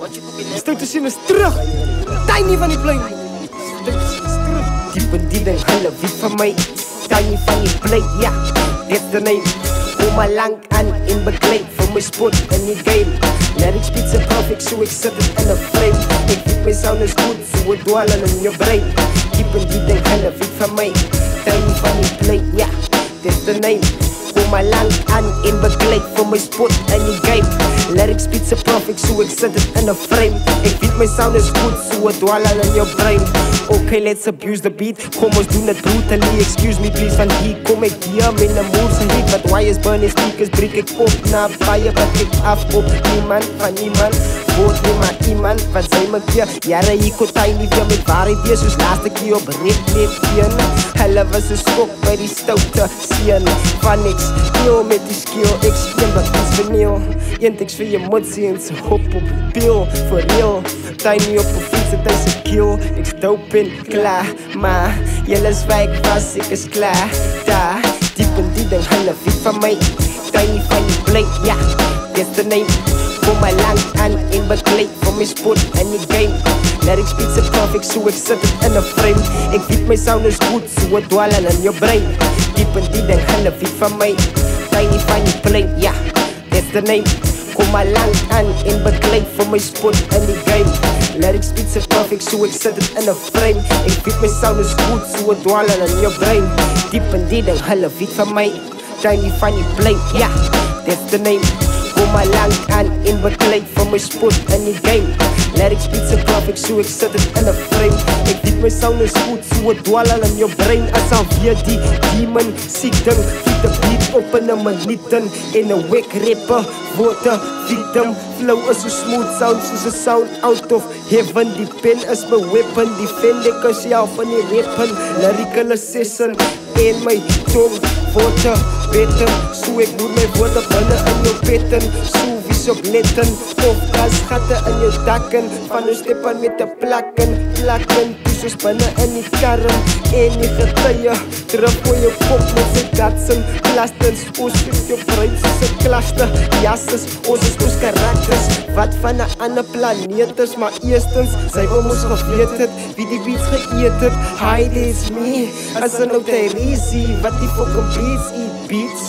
Stout te sien is terug. Tiny van die plein. Stout te sien is terug. Diep in die ding, hulle weet van my. Tiny van die plein, ja, dit de name. Kom al lang aan in bekleed vir my spot in die game. Lyrics beat so perfect, so ek sit het in 'n frame. Ek weet my sound is goed, so het dwal in jou brein. Diep in die ding, hulle weet van my. Tiny van die plein, ja, dit de name. Kom al lang aan in bekleed vir my spot in die game. Lyrics beat so perfect, so ek sit het in 'n frame. Ek weet my sound is goed, so het dwal in jou brein. Okay, let's abuse the beat. Kom ons doen het brutally. Excuse me please, van hier kom ek hier met 'n mood se hit. Wat wires burn, speakers breek ek op na fire. Wat ek af op niemand van niemand. Woord nie maar iemand wat sy my keer. Jare hier kon Tiny weer met waarheid wees. Soos laaste keer op red net een. Hulle was een skok by die stoute sien. Van niks, heel met die skill. Ek speel wat iets vernieuw. Een tekst vir jy moet sien, so hop op pil. For real, Tiny op een fiets, het is een kill. Ek dope en klaar, maar jylle zwijg was, ek is klaar. Daar, diep in die ding, hulle weet van my. Tiny van die blink, ja, dit is de name. Kom maar lang aan in bekleed vir my spot in die game. Lyrics beat so perfect, so ek sit het in 'n frame. Ek weet my sound is goed, so het dwal in jou brein. Diep in die ding, hulle weet van my. Tiny van die plane, ja, dit is de name. Kom maar lang aan in bekleed vir my spot in die game. Lyrics beat so perfect, so ek sit het in 'n frame. Ek weet my sound is goed, so het dwal in jou brein. Diep in die ding, hulle weet van my. Tiny van die plane, ja, dit is de name. Kom maar lang aan in bekleed vir my spot in die game. Lyrics beat so perfect, so ek sit het in 'n frame. Ek weet my sound is goed, so het dwal in jou brein. As alweer die demon siek ding. Giet die beat op in 'n minuut in. En 'n wek rapper word 'n victim. Flow is so smooth, sound soos 'n sound out of heaven. Die pen is my weapon, defend ek as jou van die rappen. Lyrical assassin en my tong word beter. So ek moet my woorde binne in jou petten. So wies op letten, of gasgatte in jou dakken. Van jou steppen met te plakken. Toe soos binne in die karren. En die getuie, druk op jou kop met sy datsen. Plastens, ons is jou brein soos 'n klaster. Jasses, ons is ons karakters. Wat van 'n ander planeet is, maar eerstens, sy wil moes geweet het, wie die beats geëet het. Hi, this me, as 'n nou Tyrese, wat die fucking beats eat beats.